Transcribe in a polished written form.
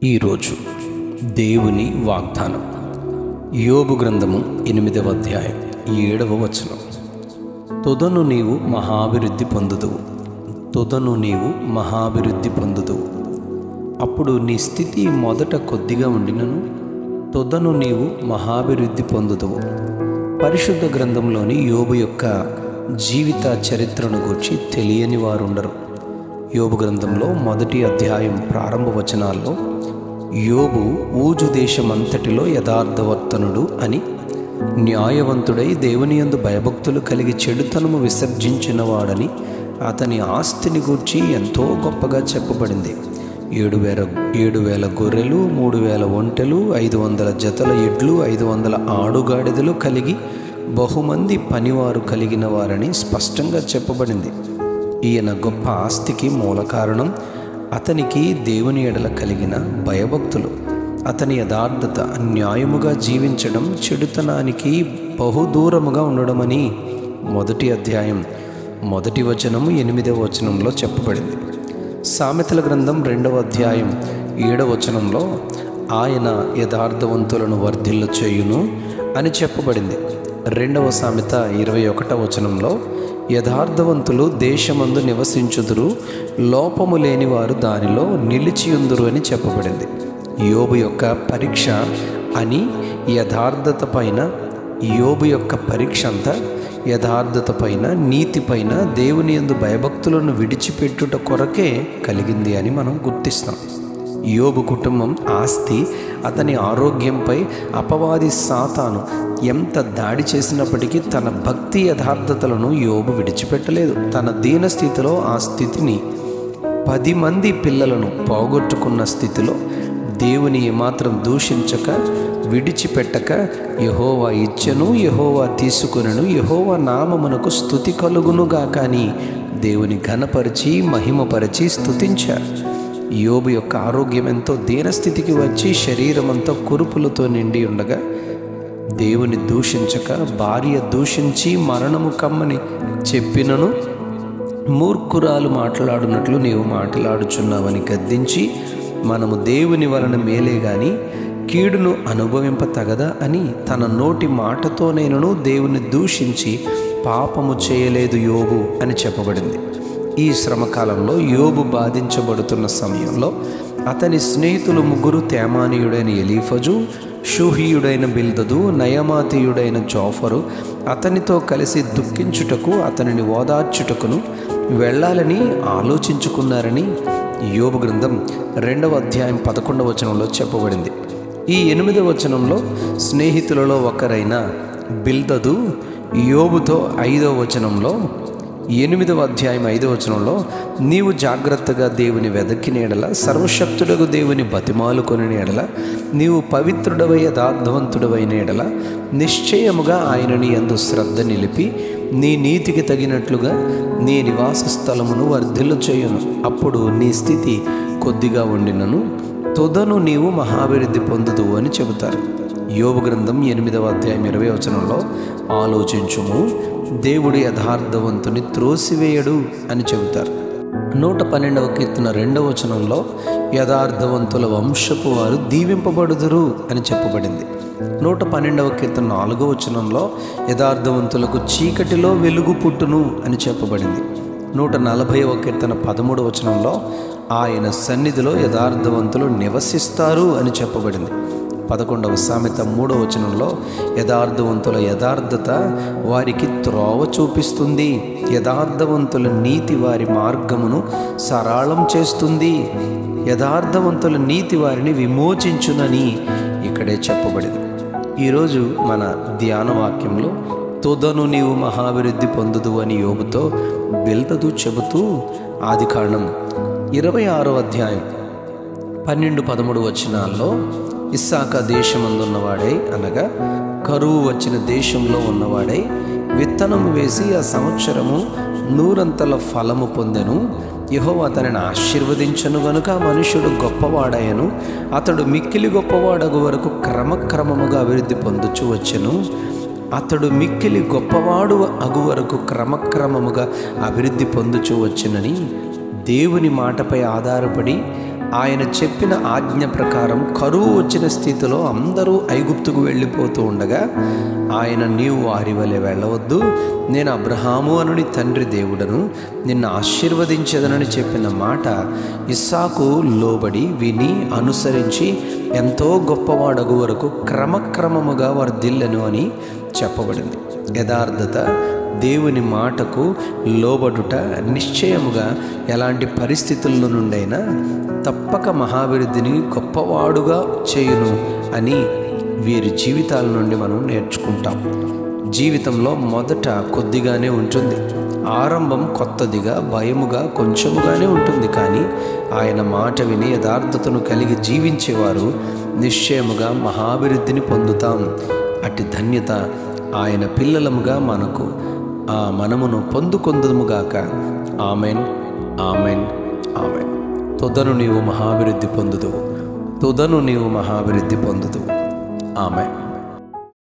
ఈరోజు దేవుని వాగ్దానం యోబు గ్రంథము 8వ అధ్యాయం 7వ వచనం. తుదను నీవు మహాభివృద్ధి పొందుదువు. అప్పుడు నీ స్థితి మొదట కొద్దిగా ఉండినను తుదను నీవు మహాభివృద్ధి పొందుదువు. పరిశుద్ధ గ్రంథంలోని యోబు యొక్క జీవిత చరిత్రను గురించి తెలియని వారుండరు. యోబు గ్రంథంలో 1వ అధ్యాయం ప్రారంభ వచనాల్లో యోబు ఊజు దేశమంతటిలో యథార్థవర్తనుడు అని, న్యాయవంతుడై దేవుని యందు భయభక్తులు కలిగి చెడుతనము విసర్జించినవాడని అతని ఆస్తిని గూర్చి ఎంతో గొప్పగా చెప్పబడింది. 7,000 గొర్రెలు, 3,000 ఒంటెలు, 500 జతల ఎడ్లు, 500 ఆడుగాడిదలు కలిగి బహుమంది పనివారు కలిగిన వారని స్పష్టంగా చెప్పబడింది. ఈయన గొప్ప ఆస్తికి మూల కారణం అతనికి దేవుని ఎడల కలిగిన భయభక్తులు, అతని యథార్థత, న్యాయముగా జీవించడం, చెడుతనానికి బహుదూరముగా ఉండడమని 1వ అధ్యాయం 1వ వచనం 8వ వచనంలో చెప్పబడింది. సామెతల గ్రంథం 2వ అధ్యాయం 7వ వచనంలో ఆయన యథార్థవంతులను వర్ధిల్ల చేయును అని చెప్పబడింది. 2వ సామెత 21వ వచనంలో యథార్థవంతులు దేశమందు నివసించుదురు, లోపము లేని వారు దానిలో నిలిచియుందురు అని చెప్పబడింది. యోబు యొక్క పరీక్ష అని యథార్థత పైన, యోబు యొక్క పరీక్ష అంతా యథార్థత పైన, నీతి పైన, దేవుని యందు భయభక్తులను విడిచిపెట్టుట కొరకే కలిగింది అని మనం గుర్తిస్తాం. యోబు కుటుంబం ఆస్తి, అతని ఆరోగ్యంపై అపవాది సాతాను ఎంత దాడి చేసినప్పటికీ తన భక్తి యథార్థతలను యోబు విడిచిపెట్టలేదు. తన దీన స్థితిలో, ఆ స్థితిని 10 మంది పిల్లలను పోగొట్టుకున్న స్థితిలో దేవుని ఏమాత్రం దూషించక, విడిచిపెట్టక, యెహోవా ఇచ్చెను, యెహోవా తీసుకొనెను, యెహోవా నామమునకు స్తుతి కలుగునుగా కానీ దేవుని ఘనపరిచి మహిమపరిచి స్తుతించారు. యోబు యొక్క ఆరోగ్యం ఎంతో దీనస్థితికి వచ్చి శరీరమంతా కురుపులతో నిండి ఉండగా దేవుని దూషించక, భార్య దూషించి మరణము కమ్మని చెప్పినను మూర్ఖురాలు మాట్లాడునట్లు నీవు మాట్లాడుచున్నావని గద్దించి, మనము దేవుని వలన మేలే గాని కీడును అనుభవింప తగదా అని తన నోటి మాటతోనైనను దేవుని దూషించి పాపము చేయలేదు యోబు అని చెప్పబడింది. ఈ శ్రమకాలంలో యోబు బాధించబడుతున్న సమయంలో అతని స్నేహితులు 3 తేమానీయుడైన ఎలీఫజు, షూహీయుడైన బిల్దదు, నయమాతీయుడైన జోఫరు అతనితో కలిసి దుఃఖించుటకు, అతనిని ఓదార్చుటకును వెళ్ళాలని ఆలోచించుకున్నారని యోబు గ్రంథం 2వ అధ్యాయం 11వ వచనంలో చెప్పబడింది. ఈ 8వ వచనంలో స్నేహితులలో ఒకరైన బిల్దదు యోబుతో 5వ వచనంలో, 8వ అధ్యాయం 5వ వచనంలో, నీవు జాగ్రత్తగా దేవుని వెదకిన ఎడల, సర్వశక్తుడగు దేవుని బతిమాలుకొనిన ఎడల, నీవు పవిత్రుడవై యథార్థవంతుడవైన ఎడల నిశ్చయముగా ఆయనని యందు శ్రద్ధ నిలిపి నీ నీతికి తగినట్లుగా నీ నివాస స్థలమును వర్ధిల్ల చేయును. అప్పుడు నీ స్థితి కొద్దిగా ఉండినను తుదను నీవు మహాభివృద్ధి పొందుదువు అని చెబుతారు. యోబు గ్రంథం 8వ అధ్యాయం 20వ వచనంలో, ఆలోచించుము, దేవుడు యథార్థవంతుని త్రోసివేయడు అని చెబుతారు. 112వ కీర్తన 2వ వచనంలో యథార్థవంతుల వంశపు వారు దీవింపబడుదురు అని చెప్పబడింది. 112వ కీర్తన 4వ వచనంలో యథార్థవంతులకు చీకటిలో వెలుగు పుట్టును అని చెప్పబడింది. 140వ కీర్తన 13వ వచనంలో ఆయన సన్నిధిలో యథార్థవంతులు నివసిస్తారు అని చెప్పబడింది. 11వ సామెత 3వ వచనంలో యథార్థవంతుల యథార్థత వారికి త్రోవ చూపిస్తుంది, యథార్థవంతుల నీతి వారి మార్గమును సరళం చేస్తుంది, యథార్థవంతుల నీతి వారిని విమోచించునని ఇక్కడే చెప్పబడింది. ఈరోజు మన ధ్యాన వాక్యంలో తుదను నీవు మహాభివృద్ధి పొందుదు అని యోబుతో బిల్దదు చెబుతూ ఆదికాండం 26వ అధ్యాయం 12-13 వచనాల్లో ఇస్సాక దేశమందున్నవాడై, అనగా కరువు వచ్చిన దేశంలో ఉన్నవాడై విత్తనము వేసి ఆ సంవత్సరము 100 ఫలము పొందెను. యెహోవా అతనిని ఆశీర్వదించను గనుక మనుష్యుడు గొప్పవాడయను. అతడు మిక్కిలి గొప్పవాడగు వరకు క్రమక్రమముగా అభివృద్ధి పొందుచు వచ్చెను. అతడు మిక్కిలి గొప్పవాడు అగు వరకు క్రమక్రమముగా అభివృద్ధి పొందుచు వచ్చెనని దేవుని మాటపై ఆధారపడి ఆయన చెప్పిన ఆజ్ఞ ప్రకారం కరువు వచ్చిన స్థితిలో అందరూ ఐగుప్తుకు వెళ్ళిపోతూ ఉండగా ఆయన, నీవు వారి వలె వెళ్ళవద్దు, నేను అబ్రహాము అనుని తండ్రి దేవుడను, నిన్ను ఆశీర్వదించదనని చెప్పిన మాట ఇస్సాకు లోబడి విని అనుసరించి ఎంతో గొప్పవాడగు వరకు క్రమక్రమముగా వర్ధిల్లెను అని చెప్పబడింది. యథార్థత, దేవుని మాటకు లోబడుట నిశ్చయముగా ఎలాంటి పరిస్థితుల్లో నుండైనా తప్పక మహాభివృద్ధిని గొప్పవాడుగా చేయును అని వీరి జీవితాల నుండి మనం నేర్చుకుంటాం. జీవితంలో మొదట కొద్దిగానే ఉంటుంది, ఆరంభం కొత్తదిగా భయముగా కొంచెముగానే ఉంటుంది. కానీ ఆయన మాట విని యథార్థతను కలిగి జీవించేవారు నిశ్చయముగా మహాభివృద్ధిని పొందుతాం. అట్టి ధన్యత ఆయన పిల్లలముగా మనమును పొందుకొందుముగాక. Amen, amen, amen. తుదను నీవు మహాభివృద్ధి పొందుదువు, తుదను నీవు మహాభివృద్ధి పొందుదువు. ఆమెన్.